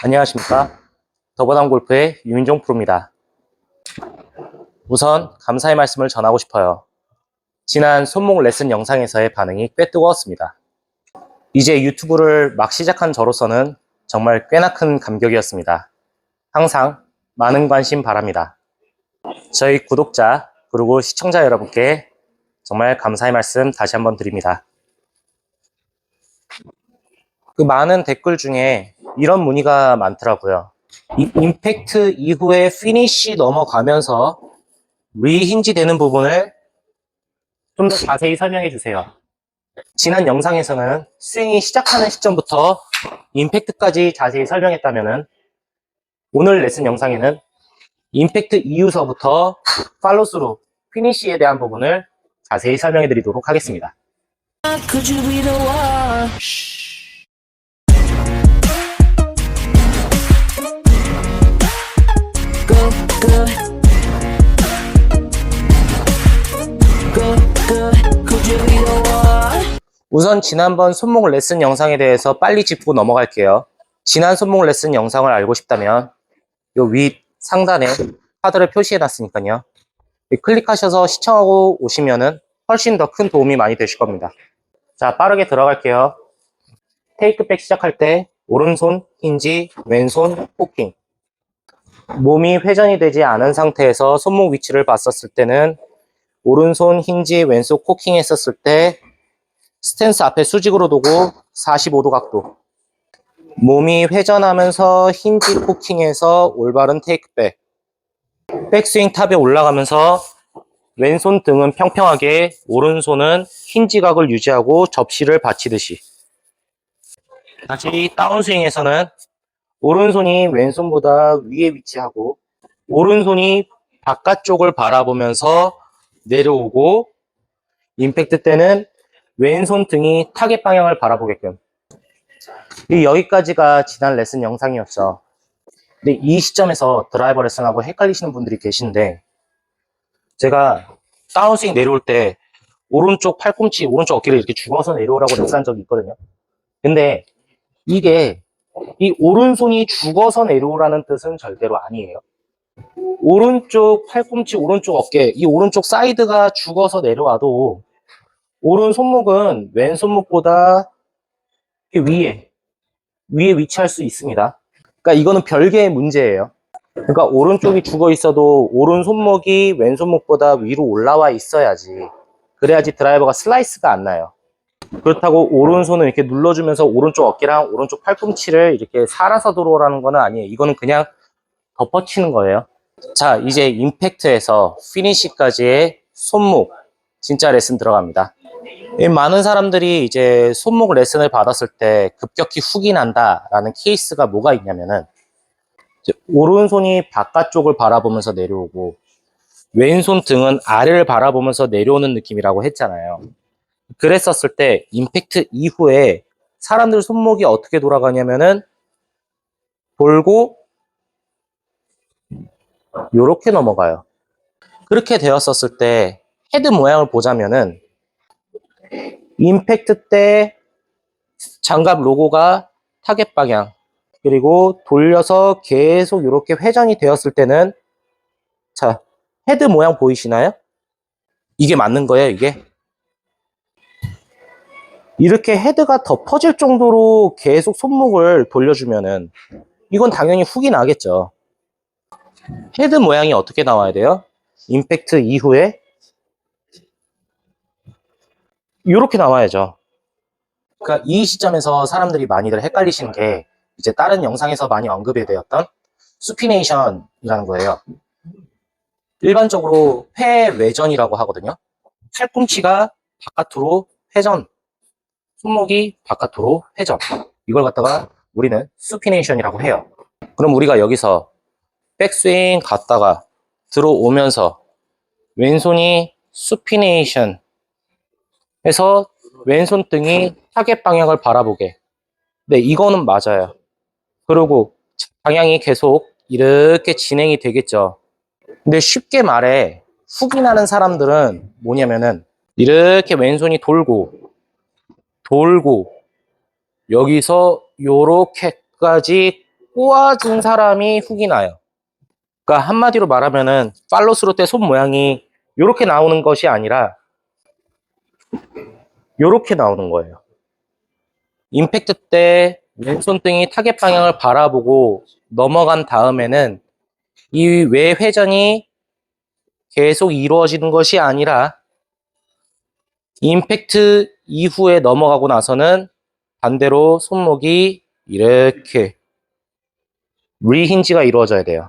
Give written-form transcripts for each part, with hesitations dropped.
안녕하십니까. 더보담골프의 유민종 프로입니다. 우선 감사의 말씀을 전하고 싶어요. 지난 손목 레슨 영상에서의 반응이 꽤 뜨거웠습니다. 이제 유튜브를 막 시작한 저로서는 정말 꽤나 큰 감격이었습니다. 항상 많은 관심 바랍니다. 저희 구독자 그리고 시청자 여러분께 정말 감사의 말씀 다시 한번 드립니다. 그 많은 댓글 중에 이런 문의가 많더라고요. 임팩트 이후에 피니쉬 넘어가면서 리힌지 되는 부분을 좀 더 자세히 설명해 주세요. 지난 영상에서는 스윙이 시작하는 시점부터 임팩트까지 자세히 설명했다면 오늘 레슨 영상에는 임팩트 이후서부터 팔로스루, 피니쉬에 대한 부분을 자세히 설명해 드리도록 하겠습니다. 우선 지난번 손목 레슨 영상에 대해서 빨리 짚고 넘어갈게요. 지난 손목 레슨 영상을 알고 싶다면 요 윗 상단에 카드를 표시해 놨으니까요. 클릭하셔서 시청하고 오시면은 훨씬 더 큰 도움이 많이 되실 겁니다. 자, 빠르게 들어갈게요. 테이크백 시작할 때 오른손 힌지, 왼손 포킹. 몸이 회전이 되지 않은 상태에서 손목 위치를 봤었을 때는 오른손 힌지, 왼손 코킹 했었을 때 스탠스 앞에 수직으로 두고 45도 각도. 몸이 회전하면서 힌지 코킹해서 올바른 테이크백. 백스윙 탑에 올라가면서 왼손 등은 평평하게, 오른손은 힌지각을 유지하고 접시를 받치듯이. 다시 다운스윙에서는 오른손이 왼손보다 위에 위치하고 오른손이 바깥쪽을 바라보면서 내려오고, 임팩트 때는 왼손 등이 타겟 방향을 바라보게끔. 여기까지가 지난 레슨 영상이었죠. 근데 이 시점에서 드라이버 레슨하고 헷갈리시는 분들이 계신데, 제가 다운스윙 내려올 때 오른쪽 팔꿈치, 오른쪽 어깨를 이렇게 죽어서 내려오라고 레슨한 적이 있거든요. 근데 이게 이 오른손이 죽어서 내려오라는 뜻은 절대로 아니에요. 오른쪽 팔꿈치, 오른쪽 어깨, 이 오른쪽 사이드가 죽어서 내려와도 오른 손목은 왼 손목보다 위에 위치할 수 있습니다. 그러니까 이거는 별개의 문제예요. 그러니까 오른쪽이 죽어 있어도 오른 손목이 왼 손목보다 위로 올라와 있어야지. 그래야지 드라이버가 슬라이스가 안 나요. 그렇다고 오른손을 이렇게 눌러주면서 오른쪽 어깨랑 오른쪽 팔꿈치를 이렇게 살아서 들어오라는 건 아니에요. 이거는 그냥 덮어치는 거예요. 자, 이제 임팩트에서 피니시까지의 손목 진짜 레슨 들어갑니다. 많은 사람들이 이제 손목 레슨을 받았을 때 급격히 훅이 난다라는 케이스가 뭐가 있냐면은, 오른손이 바깥쪽을 바라보면서 내려오고 왼손 등은 아래를 바라보면서 내려오는 느낌이라고 했잖아요. 그랬었을 때 임팩트 이후에 사람들 손목이 어떻게 돌아가냐면은 돌고 요렇게 넘어가요. 그렇게 되었었을 때 헤드 모양을 보자면은 임팩트 때 장갑 로고가 타겟 방향, 그리고 돌려서 계속 이렇게 회전이 되었을 때는, 자, 헤드 모양 보이시나요? 이게 맞는 거예요, 이게. 이렇게 헤드가 덮어질 정도로 계속 손목을 돌려주면은 이건 당연히 훅이 나겠죠. 헤드 모양이 어떻게 나와야 돼요? 임팩트 이후에 이렇게 나와야죠. 그러니까 이 시점에서 사람들이 많이들 헷갈리시는 게, 이제 다른 영상에서 많이 언급이 되었던 수피네이션이라는 거예요. 일반적으로 회 외전이라고 하거든요. 팔꿈치가 바깥으로 회전, 손목이 바깥으로 회전. 이걸 갖다가 우리는 수피네이션이라고 해요. 그럼 우리가 여기서 백스윙 갔다가 들어오면서 왼손이 수피네이션 해서 왼손 등이 타겟 방향을 바라보게. 네, 이거는 맞아요. 그리고 방향이 계속 이렇게 진행이 되겠죠. 근데 쉽게 말해 훅이 나는 사람들은 뭐냐면은 이렇게 왼손이 돌고 여기서 요렇게까지 꼬아준 사람이 훅이 나요. 그러니까 한마디로 말하면은 팔로스루 때 손 모양이 이렇게 나오는 것이 아니라 이렇게 나오는 거예요. 임팩트 때 왼손등이 타겟 방향을 바라보고 넘어간 다음에는 이 외회전이 계속 이루어지는 것이 아니라 임팩트 이후에 넘어가고 나서는 반대로 손목이 이렇게 리힌지가 이루어져야 돼요.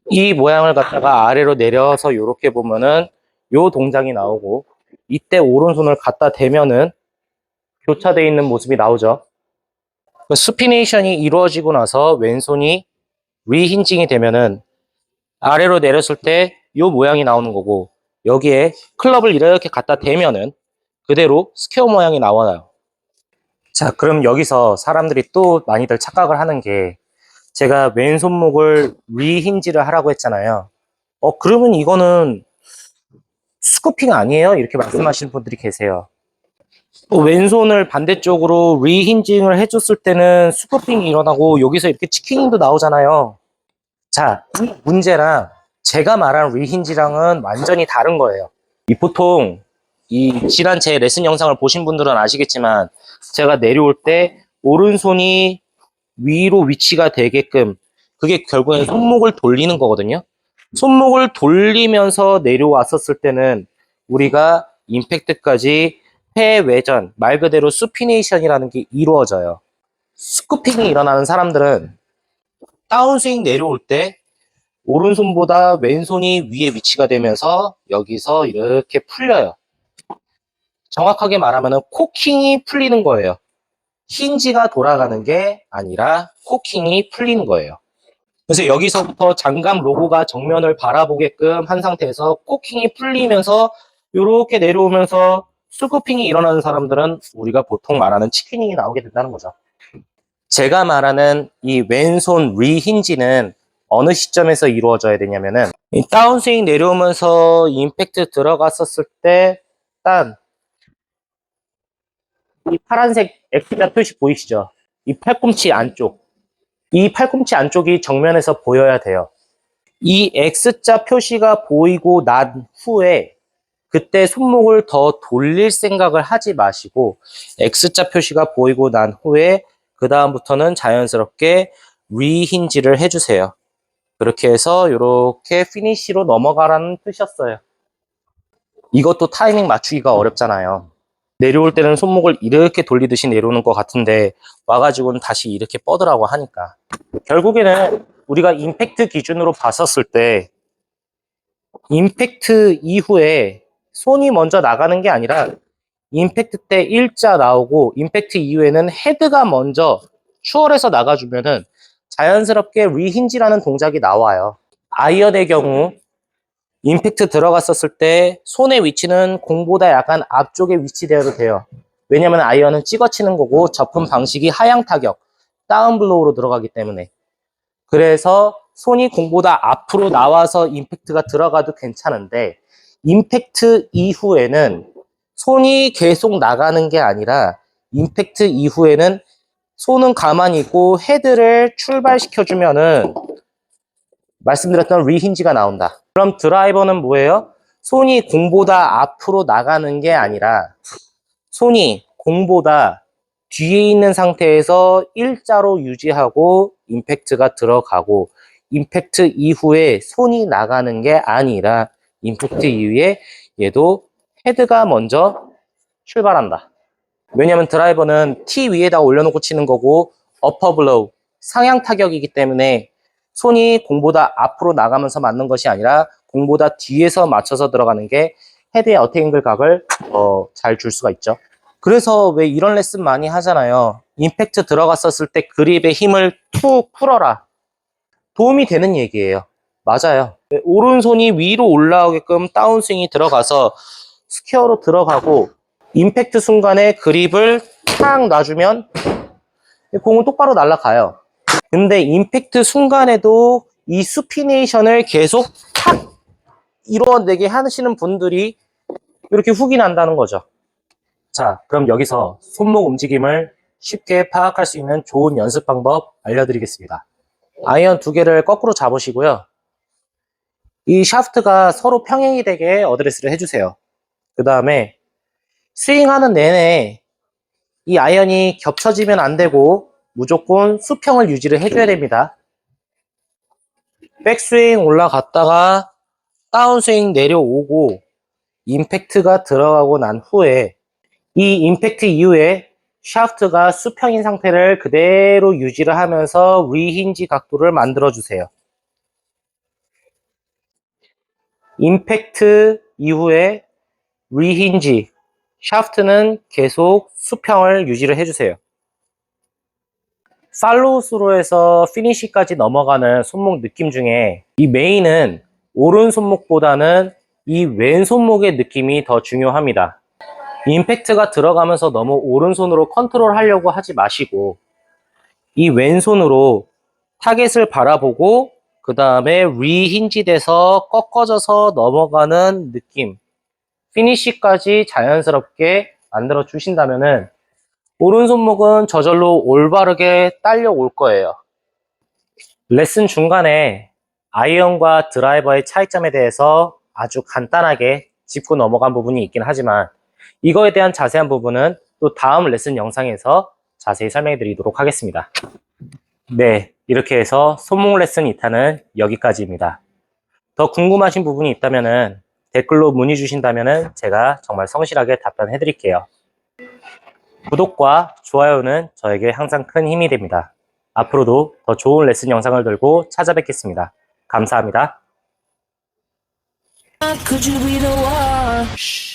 이 모양을 갖다가 아래로 내려서 이렇게 보면은 요 동작이 나오고, 이때 오른손을 갖다 대면은 교차되어 있는 모습이 나오죠. 스피네이션이 이루어지고 나서 왼손이 리힌징이 되면은 아래로 내렸을 때 이 모양이 나오는 거고, 여기에 클럽을 이렇게 갖다 대면은 그대로 스퀘어 모양이 나와요. 자, 그럼 여기서 사람들이 또 많이들 착각을 하는 게, 제가 왼손목을 리힌지를 하라고 했잖아요. 그러면 이거는 스쿠핑 아니에요? 이렇게 말씀하시는 분들이 계세요. 왼손을 반대쪽으로 리힌징을 해줬을 때는 스쿠핑이 일어나고 여기서 이렇게 치킨도 나오잖아요. 자, 이 문제랑 제가 말한 리힌지랑은 완전히 다른 거예요. 보통 지난 제 레슨 영상을 보신 분들은 아시겠지만, 제가 내려올 때 오른손이 위로 위치가 되게끔, 그게 결국엔 손목을 돌리는 거거든요. 손목을 돌리면서 내려왔었을 때는 우리가 임팩트까지 회외전, 말 그대로 수피네이션이라는 게 이루어져요. 스쿠핑이 일어나는 사람들은 다운스윙 내려올 때 오른손보다 왼손이 위에 위치가 되면서 여기서 이렇게 풀려요. 정확하게 말하면 코킹이 풀리는 거예요. 힌지가 돌아가는 게 아니라 코킹이 풀리는 거예요. 그래서 여기서부터 장갑 로고가 정면을 바라보게끔 한 상태에서 코킹이 풀리면서 이렇게 내려오면서 스쿠핑이 일어나는 사람들은 우리가 보통 말하는 치킨닝이 나오게 된다는 거죠. 제가 말하는 이 왼손 리힌지는 어느 시점에서 이루어져야 되냐면은, 이 다운스윙 내려오면서 임팩트 들어갔었을 때 딱 이 파란색 X자 표시 보이시죠? 이 팔꿈치 안쪽, 이 팔꿈치 안쪽이 정면에서 보여야 돼요. 이 X자 표시가 보이고 난 후에 그때 손목을 더 돌릴 생각을 하지 마시고, X자 표시가 보이고 난 후에 그 다음부터는 자연스럽게 리힌지를 해주세요. 그렇게 해서 이렇게 피니쉬로 넘어가라는 뜻이었어요. 이것도 타이밍 맞추기가 어렵잖아요. 내려올 때는 손목을 이렇게 돌리듯이 내려오는 것 같은데 와가지고는 다시 이렇게 뻗으라고 하니까, 결국에는 우리가 임팩트 기준으로 봤었을 때 임팩트 이후에 손이 먼저 나가는 게 아니라 임팩트 때 일자 나오고 임팩트 이후에는 헤드가 먼저 추월해서 나가주면은 자연스럽게 리힌지라는 동작이 나와요. 아이언의 경우 임팩트 들어갔었을 때 손의 위치는 공보다 약간 앞쪽에 위치되어도 돼요. 왜냐면 아이언은 찍어치는 거고 접근 방식이 하향 타격, 다운블로우로 들어가기 때문에. 그래서 손이 공보다 앞으로 나와서 임팩트가 들어가도 괜찮은데, 임팩트 이후에는 손이 계속 나가는 게 아니라 임팩트 이후에는 손은 가만히 있고 헤드를 출발시켜주면은 말씀드렸던 리힌지가 나온다. 그럼 드라이버는 뭐예요? 손이 공보다 앞으로 나가는 게 아니라 손이 공보다 뒤에 있는 상태에서 일자로 유지하고 임팩트가 들어가고, 임팩트 이후에 손이 나가는 게 아니라 임팩트 이후에 얘도 헤드가 먼저 출발한다. 왜냐면 드라이버는 티 위에다 올려놓고 치는 거고 어퍼 블로우, 상향 타격이기 때문에 손이 공보다 앞으로 나가면서 맞는 것이 아니라 공보다 뒤에서 맞춰서 들어가는 게 헤드의 어택앵글 각을 잘 줄 수가 있죠. 그래서 왜 이런 레슨 많이 하잖아요. 임팩트 들어갔었을 때 그립의 힘을 툭 풀어라. 도움이 되는 얘기예요. 맞아요. 오른손이 위로 올라오게끔 다운스윙이 들어가서 스퀘어로 들어가고 임팩트 순간에 그립을 탁 놔주면 공은 똑바로 날아가요. 근데 임팩트 순간에도 이 수피네이션을 계속 탁 이뤄내게 하시는 분들이 이렇게 훅이 난다는 거죠. 자, 그럼 여기서 손목 움직임을 쉽게 파악할 수 있는 좋은 연습 방법 알려드리겠습니다. 아이언 두 개를 거꾸로 잡으시고요. 이 샤프트가 서로 평행이 되게 어드레스를 해주세요. 그 다음에 스윙하는 내내 이 아이언이 겹쳐지면 안 되고 무조건 수평을 유지를 해줘야 됩니다. 백스윙 올라갔다가 다운스윙 내려오고 임팩트가 들어가고 난 후에 이 임팩트 이후에 샤프트가 수평인 상태를 그대로 유지를 하면서 리힌지 각도를 만들어 주세요. 임팩트 이후에 리힌지 샤프트는 계속 수평을 유지를 해주세요. 팔로우 스루에서 피니시까지 넘어가는 손목 느낌 중에 이 메인은 오른 손목보다는 이 왼손목의 느낌이 더 중요합니다. 임팩트가 들어가면서 너무 오른손으로 컨트롤 하려고 하지 마시고 이 왼손으로 타겟을 바라보고 그 다음에 리힌지 돼서 꺾어져서 넘어가는 느낌, 피니시까지 자연스럽게 만들어 주신다면은 오른손목은 저절로 올바르게 딸려올 거예요. 레슨 중간에 아이언과 드라이버의 차이점에 대해서 아주 간단하게 짚고 넘어간 부분이 있긴 하지만 이거에 대한 자세한 부분은 또 다음 레슨 영상에서 자세히 설명해 드리도록 하겠습니다. 네, 이렇게 해서 손목 레슨 2탄은 여기까지입니다. 더 궁금하신 부분이 있다면 댓글로 문의 주신다면 제가 정말 성실하게 답변해 드릴게요. 구독과 좋아요는 저에게 항상 큰 힘이 됩니다. 앞으로도 더 좋은 레슨 영상을 들고 찾아뵙겠습니다. 감사합니다. Could you be the one?